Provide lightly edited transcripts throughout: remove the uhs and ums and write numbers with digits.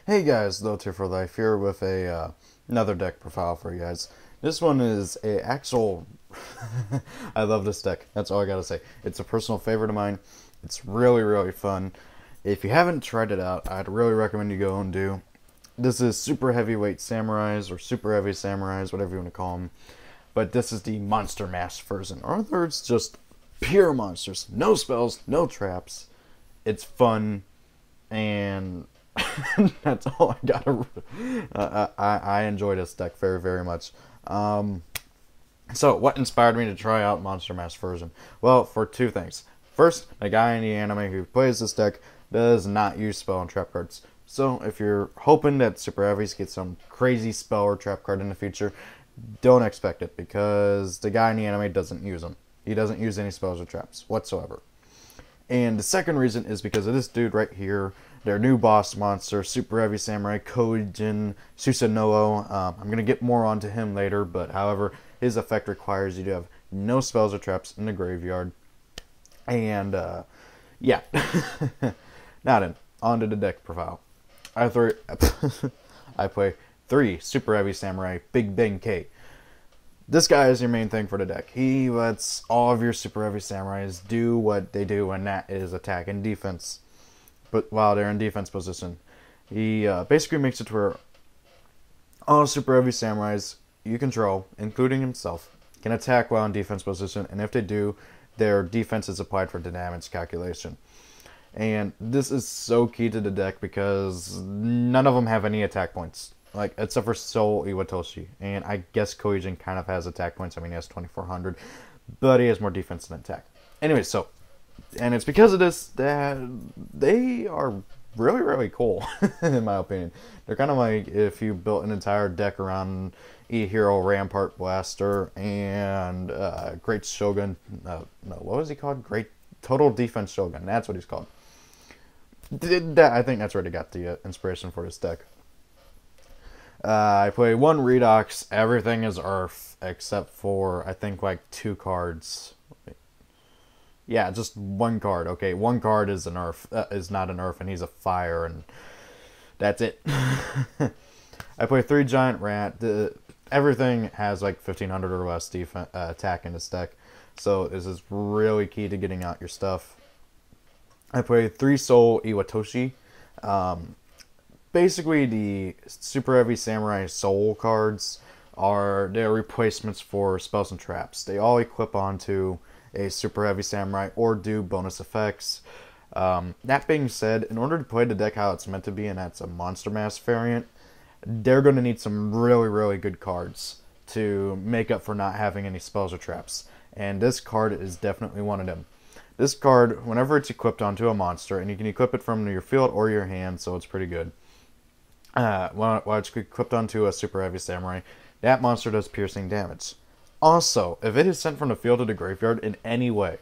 Hey guys, Low Tier for Life here with another deck profile for you guys. This one is a actual. I love this deck. That's all I gotta say. It's a personal favorite of mine. It's really fun. If you haven't tried it out, I'd really recommend you go and do. This is Super Heavyweight Samurais or Super Heavy Samurais, whatever you want to call them. But this is the Monster Mash version. Or it's just pure monsters. No spells, no traps. It's fun, and that's all I got. I enjoy this deck very much. So what inspired me to try out Monster Mash version? Well, for two things. First, the guy in the anime who plays this deck does not use spell and trap cards. So if you're hoping that Super Heavies get some crazy spell or trap card in the future, don't expect it, because the guy in the anime doesn't use them. He doesn't use any spells or traps whatsoever. And the second reason is because of this dude right here, their new boss monster, Super Heavy Samurai Kojin Susanoo. I'm going to get more onto him later, but however, his effect requires you to have no spells or traps in the graveyard. And, yeah. Now then, on to the deck profile. I play 3 Super Heavy Samurai Big Bang K. This guy is your main thing for the deck. He lets all of your Super Heavy Samurais do what they do, and that is attack and defense. But while they're in defense position, he basically makes it to where all Super Heavy Samurais you control, including himself, can attack while in defense position, and if they do, their defense is applied for the damage calculation. And this is so key to the deck because none of them have any attack points. Like, except for Soul Iwatoshi. And I guess Kojin kind of has attack points. I mean, he has 2,400. But he has more defense than attack. Anyway, so. And it's because of this that they are really cool, in my opinion. They're kind of like if you built an entire deck around E-Hero Rampart Blaster and Great Shogun. No, what was he called? Great Total Defense Shogun. That's what he's called. I think that's where they got the inspiration for this deck. I play 1 Redox. Everything is Earth except for, I think, like 2 cards. Yeah, just 1 card. Okay, 1 card is an Earth. Is not an Earth, and he's a fire, and that's it. I play 3 Giant Rat. Everything has like 1,500 or less attack in this deck, so this is really key to getting out your stuff. I play 3 Soul Iwatoshi. Basically, the Super Heavy Samurai Soul cards are their replacements for spells and traps. They all equip onto a Super Heavy Samurai or do bonus effects. That being said, in order to play the deck how it's meant to be, and that's a Monster Mash variant, they're going to need some really good cards to make up for not having any spells or traps. And this card is definitely one of them. This card, whenever it's equipped onto a monster, and you can equip it from your field or your hand, so it's pretty good. While it's equipped onto a Super Heavy Samurai, that monster does piercing damage. Also, if it is sent from the field to the graveyard in any way,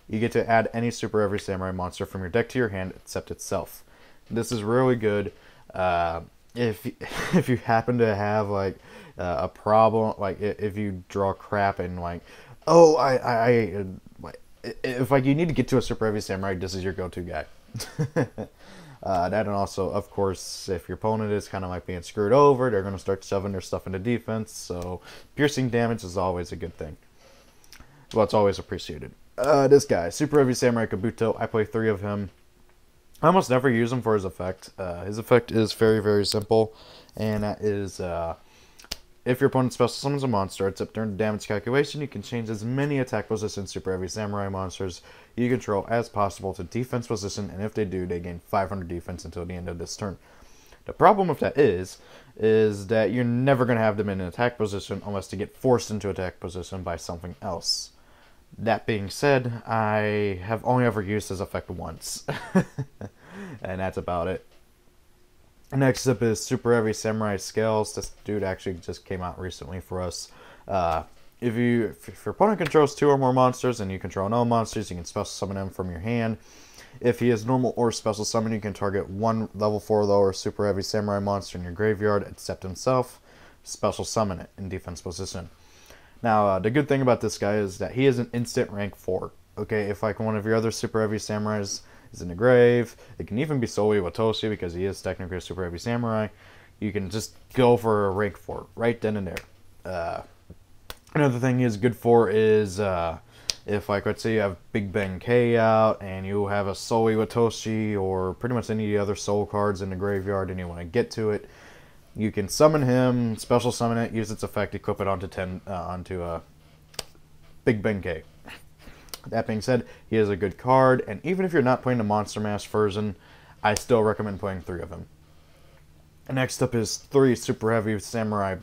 you get to add any Super Heavy Samurai monster from your deck to your hand except itself. This is really good. If you happen to have like a problem, like if you draw crap and like, oh if like you need to get to a Super Heavy Samurai, this is your go-to guy. That, and also, of course, if your opponent is kind of like being screwed over, they're going to start shoving their stuff into defense, so piercing damage is always a good thing. Well, it's always appreciated. This guy, Super Heavy Samurai Kabuto, I play 3 of him. I almost never use him for his effect. His effect is very simple, and that is, if your opponent special summons a monster, except during the damage calculation, you can change as many attack position Super Heavy Samurai monsters you control as possible to defense position, and if they do, they gain 500 defense until the end of this turn. The problem with that is that you're never going to have them in an attack position unless they get forced into attack position by something else. That being said, I have only ever used his effect once, and that's about it. Next up is Super Heavy Samurai Scales. This dude actually just came out recently for us. If your opponent controls 2 or more monsters and you control no monsters, you can special summon them from your hand. If he is normal or special summon, you can target 1 level 4 lower Super Heavy Samurai monster in your graveyard except himself. Special summon it in defense position. Now, the good thing about this guy is that he is an instant rank 4. Okay, if like one of your other Super Heavy Samurais He's in the grave. It can even be solely Watoshi because he is technically a super heavy samurai. You can just go for a rank 4 right then and there. Another thing he's good for is if, like, let's say you have Big Ben K out and you have a Soli Watoshi or pretty much any other soul cards in the graveyard and you want to get to it, you can summon him, special summon it, use its effect, equip it onto Big Ben K. That being said, he is a good card, and even if you're not playing the Monster Mash version, I still recommend playing 3 of him. Next up is 3 Super Heavy Samurai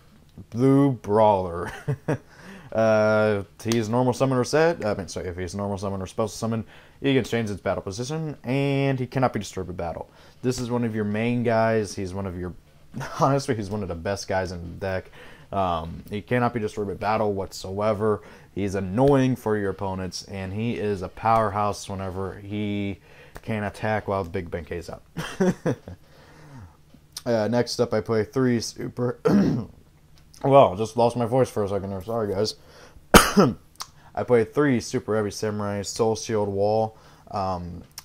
Blue Brawler. He's normal summon or set. If he's normal summon or special summon, he can change its battle position, and he cannot be destroyed by battle. This is one of your main guys. He's one of your, honestly, he's one of the best guys in the deck. He cannot be destroyed by battle whatsoever. He's annoying for your opponents, and he is a powerhouse whenever he can attack while Big Ben K's out. Next up, I play 3 Super... Well, just lost my voice for a second there. Sorry, guys. I play 3 Super Heavy Samurai Soul Shield Wall.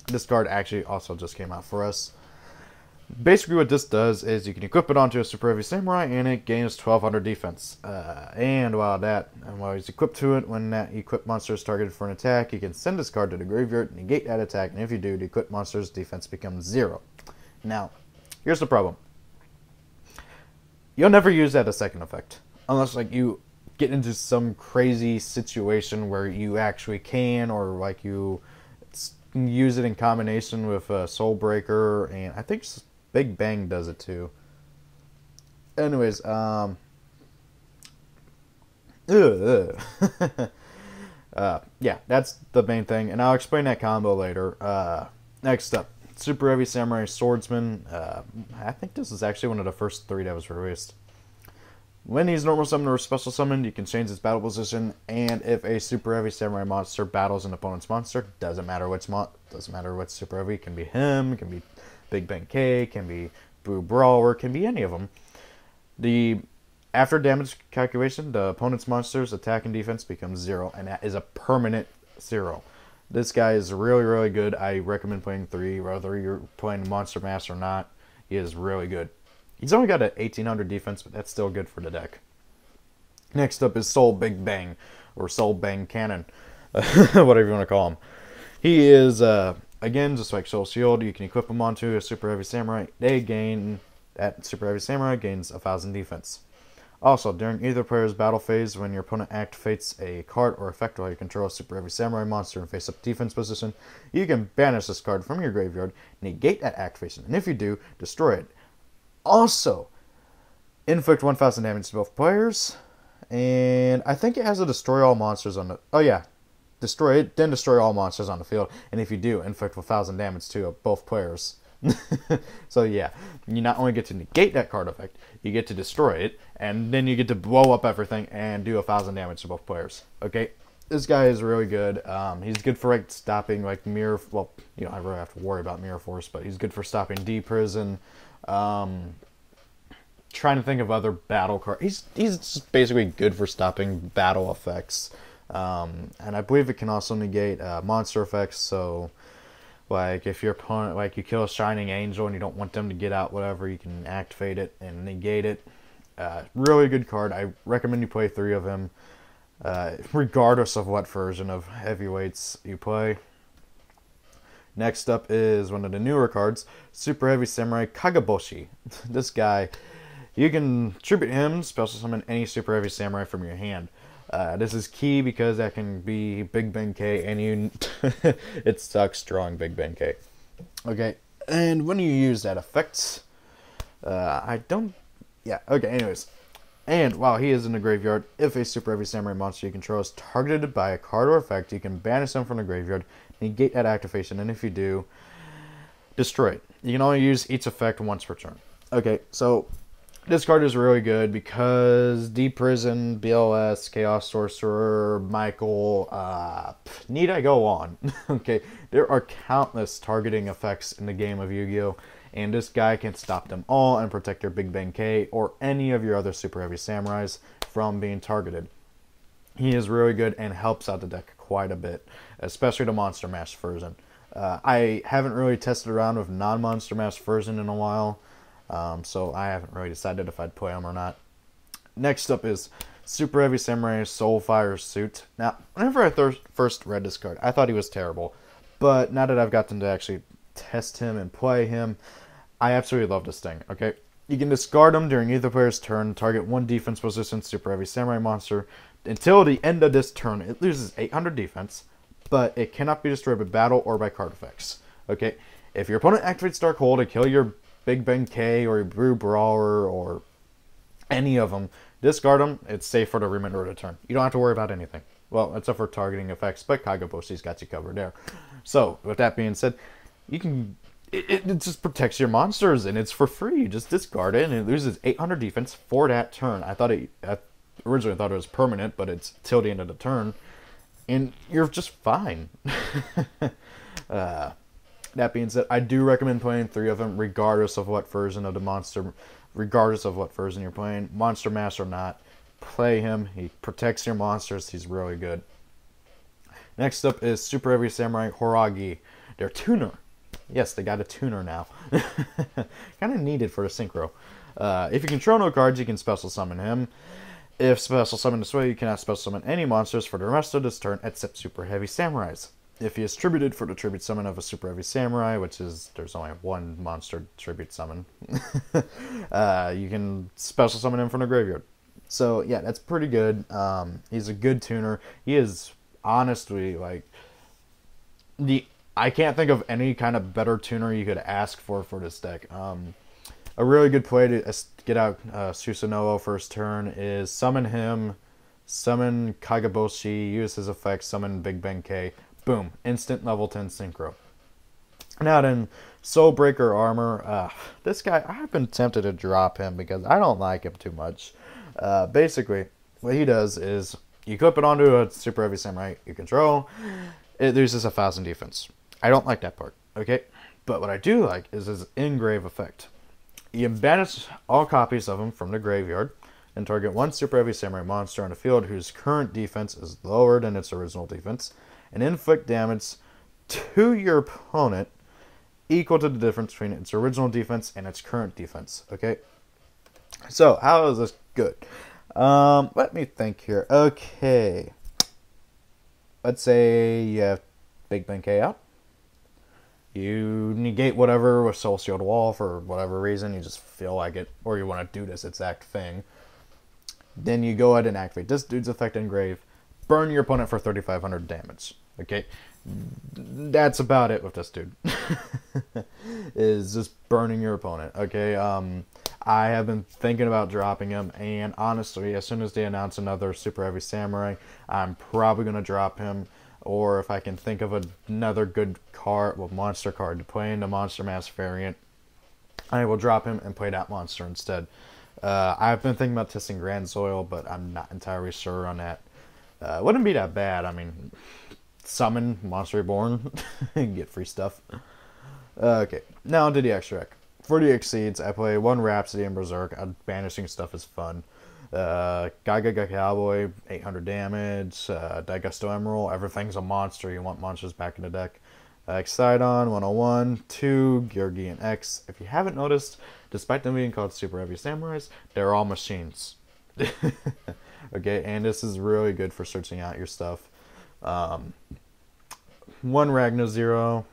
This card actually also just came out for us. Basically, what this does is you can equip it onto a Super Heavy Samurai, and it gains 1200 defense. And while he's equipped to it, when that equipped monster is targeted for an attack, you can send this card to the graveyard, negate that attack, and if you do, the equipped monster's defense becomes 0. Now, here's the problem. You'll never use that as second effect. Unless, like, you get into some crazy situation where you actually can, or, like, you use it in combination with Soul Breaker, and I think Big Bang does it too. Anyways, yeah, that's the main thing, and I'll explain that combo later. Next up, Super Heavy Samurai Swordsman. I think this is actually one of the first 3 that was released. When he's normal summoned or special summoned, you can change his battle position, and if a Super Heavy Samurai monster battles an opponent's monster, doesn't matter which Super Heavy, can be him, can be Big Ben K, can be Blue Brawler, can be any of them. After damage calculation, the opponent's monster's attack and defense becomes 0, and that is a permanent 0. This guy is really, really good. I recommend playing 3, whether you're playing Monster Mash or not. He is really good. He's only got an 1800 defense, but that's still good for the deck. Next up is Soul Big Bang, or Soul Bang Cannon, whatever you want to call him. He is, again, just like Soul Shield, you can equip him onto a Super Heavy Samurai. That Super Heavy Samurai gains 1000 defense. Also, during either player's battle phase, when your opponent activates a card or effect while you control a Super Heavy Samurai monster in face-up defense position, you can banish this card from your graveyard, negate that activation, and if you do, destroy it. Also, inflict 1000 damage to both players, and I think it has a destroy all monsters on the... Oh yeah, destroy it, then destroy all monsters on the field, and if you do, inflict 1000 damage to both players. So yeah, you not only get to negate that card effect, you get to destroy it, and then you get to blow up everything and do 1000 damage to both players. Okay, this guy is really good. He's good for, like, stopping, like, mirror... Well, you don't really have to worry about Mirror Force, but he's good for stopping D-Prison. Trying to think of other battle cards. He's just basically good for stopping battle effects. And I believe it can also negate monster effects, so... Like, if your opponent, like, you kill a Shining Angel and you don't want them to get out, whatever, you can activate it and negate it. Really good card. I recommend you play 3 of him, regardless of what version of heavyweights you play. Next up is one of the newer cards, Super Heavy Samurai Kageboshi. This guy, you can tribute him, special summon any Super Heavy Samurai from your hand. This is key because that can be Big Ben K, and it sucks drawing Big Ben K. Okay, and when you use that effect, anyways. And while he is in the graveyard, if a Super Heavy Samurai monster you control is targeted by a card or effect, you can banish them from the graveyard, negate that activation, and if you do, destroy it. You can only use each effect once per turn. Okay, so... This card is really good because D-Prison, BLS, Chaos Sorcerer, Michael, need I go on? Okay, there are countless targeting effects in the game of Yu-Gi-Oh! And this guy can stop them all and protect your Big Ben K or any of your other Super Heavy Samurais from being targeted. He is really good and helps out the deck quite a bit, especially the Monster Mash version. I haven't really tested around with non-Monster Mass version in a while, so I haven't really decided if I'd play them or not. Next up is Super Heavy Samurai Soulfire Suit. Now, whenever I first read this card, I thought he was terrible, but now that I've gotten to actually test him and play him, I absolutely love this thing, okay? You can discard him during either player's turn, target one defense position Super Heavy Samurai monster. Until the end of this turn, it loses 800 defense, but it cannot be destroyed by battle or by card effects, okay? If your opponent activates Dark Hole to kill your Big Ben K or your Brew Brawler or any of them, discard them, it's safe for the remainder of the turn. You don't have to worry about anything. Well, except for targeting effects, but Kagaboshi's got you covered there. So, with that being said, you can... It just protects your monsters, and it's for free. You just discard it, and it loses 800 defense for that turn. I originally thought it was permanent, but it's till the end of the turn, and you're just fine. That being said, I do recommend playing 3 of them, regardless of what version of the monster, regardless of what version you're playing, Monster Mass or not. Play him. He protects your monsters. He's really good. Next up is Super Heavy Samurai Horagi. Their tuner. Yes, they got a tuner now. Kind of needed for the synchro. If you control no cards, you can special summon him. If special summon this way, you cannot special summon any monsters for the rest of this turn except Super Heavy Samurais. If he is tributed for the tribute summon of a Super Heavy Samurai, which is, there's only one monster tribute summon, you can special summon him from the graveyard. So, yeah, that's pretty good. He's a good tuner. He is, honestly, like, I can't think of any kind of better tuner you could ask for this deck. A really good play to get out Susanoo first turn is summon him, summon Kageboshi, use his effect, summon Big Ben K. Boom. Instant level 10 synchro. Now then, Soulbreaker Armor. This guy, I've been tempted to drop him because I don't like him too much. Basically, what he does is you clip it onto a Super Heavy Samurai you control. It loses 1,000 defense. I don't like that part, okay? But what I do like is his engrave effect. You banish all copies of him from the graveyard and target one Super Heavy Samurai monster on the field whose current defense is lower than its original defense and inflict damage to your opponent equal to the difference between its original defense and its current defense, okay? So, how is this good? Let me think here. Okay. Let's say you have Big Ben K out. You negate whatever with Soul Shield Wall for whatever reason. You just feel like it, or you want to do this exact thing. Then you go ahead and activate this dude's effect engrave. Burn your opponent for 3,500 damage. Okay? That's about it with this dude. Is just burning your opponent. Okay? I have been thinking about dropping him, and honestly, as soon as they announce another Super Heavy Samurai, I'm probably going to drop him. Or if I can think of another good card, well, monster card to play in the Monster Mass variant, I will drop him and play that monster instead. I've been thinking about testing Grand Soil, but I'm not entirely sure on that. Wouldn't be that bad. I mean, summon Monster Reborn and get free stuff. Okay, now to the extract. For the Exceeds, I play one Rhapsody and Berserk. Banishing stuff is fun. Gaga Cowboy, 800 damage. Daigusto Emerald, everything's a monster. You want monsters back in the deck. Excidon, 101. 2, Georgian X. If you haven't noticed, despite them being called Super Heavy Samurais, they're all machines. Okay, and this is really good for searching out your stuff. 1 Ragnar Zero.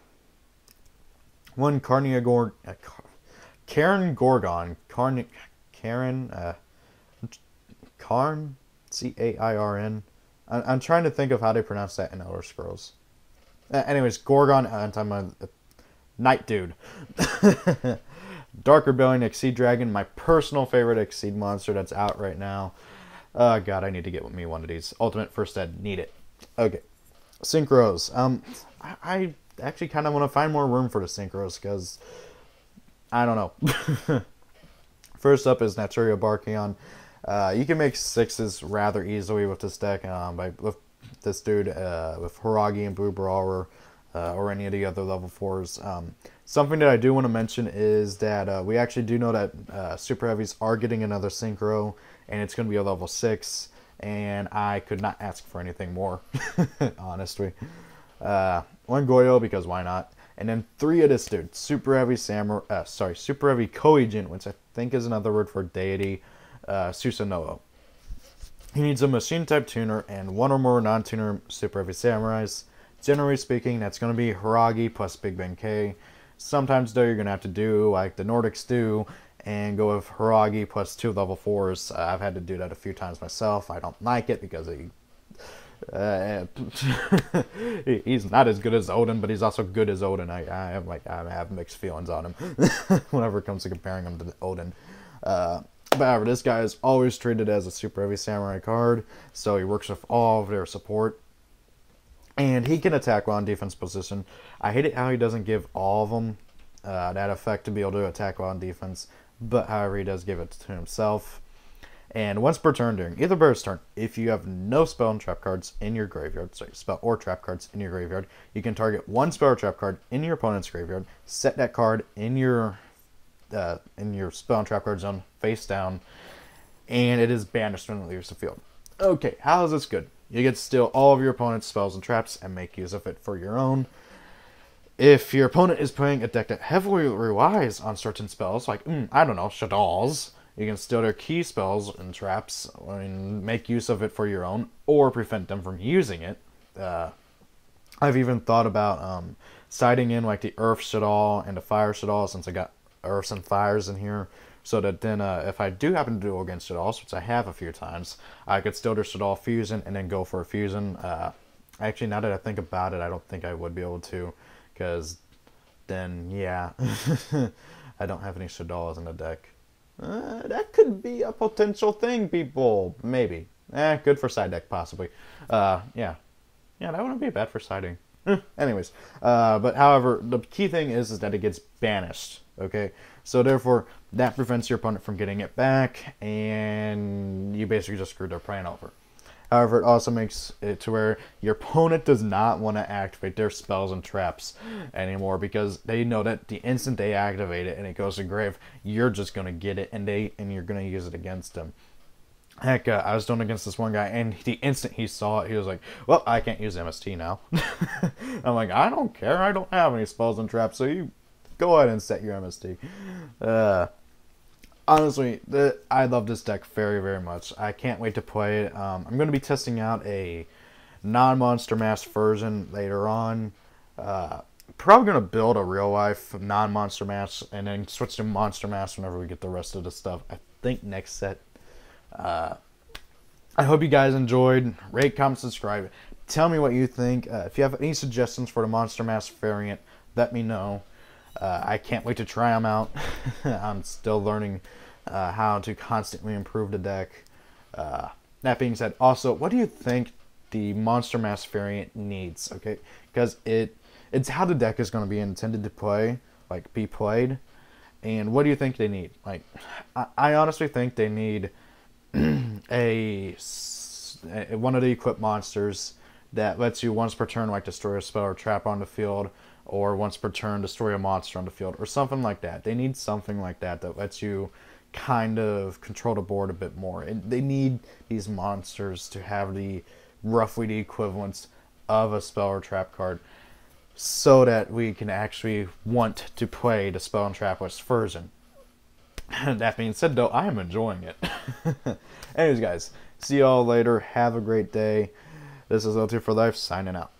1 Karen Gorgon. Karn? C-A-I-R-N. I'm trying to think of how they pronounce that in Elder Scrolls. Anyways, Gorgon, I'm talking about Night Dude. Dark Rebellion Exceed Dragon, my personal favorite Exceed monster that's out right now. Oh god, I need to get me one of these. Ultimate First Ed, need it. Okay. Synchros. I actually kind of want to find more room for the Synchros, because I don't know. First up is Naturia Barkion. You can make 6s rather easily with this deck, with this dude, with Horagi and Blue Brawler, or any of the other level 4s. Something that I do want to mention is that we actually do know that Super Heavies are getting another Synchro, and it's going to be a level 6, and I could not ask for anything more, honestly. one Goyo because why not, and then 3 of this dude, Super Heavy Super Heavy Koijin, which I think is another word for deity, Susanoo. He needs a machine type tuner and 1 or more non-tuner Super Heavy Samurais. Generally speaking, that's going to be Hiragi plus Big Ben K. Sometimes though you're going to have to do like the Nordics do and go with Hiragi plus 2 level 4s. I've had to do that a few times myself. I don't like it because he's not as good as Odin, but he's also good as Odin. I have mixed feelings on him whenever it comes to comparing him to Odin. But however, this guy is always treated as a Super Heavy Samurai card, so he works with all of their support. And he can attack while in defense position. I hate it how he doesn't give all of them that effect to be able to attack while in defense, but however, he does give it to himself. And once per turn during either player's turn, if you have no spell and trap cards in your graveyard, spell or trap cards in your graveyard, you can target 1 spell or trap card in your opponent's graveyard, set that card in your spell and trap card zone face down, and it is banished when it leaves the field. Okay, how is this good? You get to steal all of your opponent's spells and traps and make use of it for your own. If your opponent is playing a deck that heavily relies on certain spells, like, I don't know, Shaddolls, you can steal their key spells and traps and make use of it for your own, or prevent them from using it. I've even thought about siding in like the Earth Shaddol and the Fire Shaddol, since I got Earths and Fires in here, so that then if I do happen to duel against Shaddolls, which I have a few times, I could steal their Shaddol fusion and then go for a fusion. Actually, now that I think about it, I don't think I would be able to, because then, yeah, I don't have any Shaddolls in the deck. That could be a potential thing, people. Maybe. Good for side deck, possibly. Yeah, that wouldn't be bad for siding. Anyways, but however, the key thing is that it gets banished. Okay, so therefore that prevents your opponent from getting it back, and you basically just screwed their plan over. However, it also makes it to where your opponent does not want to activate their spells and traps anymore, because they know that the instant they activate it and it goes to grave, you're just going to get it, and you're going to use it against them. Heck, I was doing against this one guy, and the instant he saw it, he was like, well, I can't use MST now. I'm like, I don't care. I don't have any spells and traps, so you go ahead and set your MST. Honestly, I love this deck very, very much. I can't wait to play it. I'm going to be testing out a non-Monster Mass version later on. Probably going to build a real-life non-Monster Mass and then switch to Monster Mass whenever we get the rest of the stuff. I think next set. I hope you guys enjoyed. Rate, comment, subscribe. Tell me what you think. If you have any suggestions for the Monster Mass variant, let me know. I can't wait to try them out. I'm still learning how to constantly improve the deck. That being said, also, what do you think the Monster Mass variant needs? Okay, because it's how the deck is going to be intended to play, like be played. And what do you think they need? Like, I honestly think they need one of the equipped monsters that lets you once per turn like destroy a spell or trap on the field, or once per turn destroy a monster on the field, or something like that. They need something like that that lets you kind of control the board a bit more. And they need these monsters to have roughly the equivalence of a spell or trap card, so that we can actually want to play the spell and trap list version. That being said, though, I am enjoying it. Anyways, guys, see y'all later. Have a great day. This is LT for Life, signing out.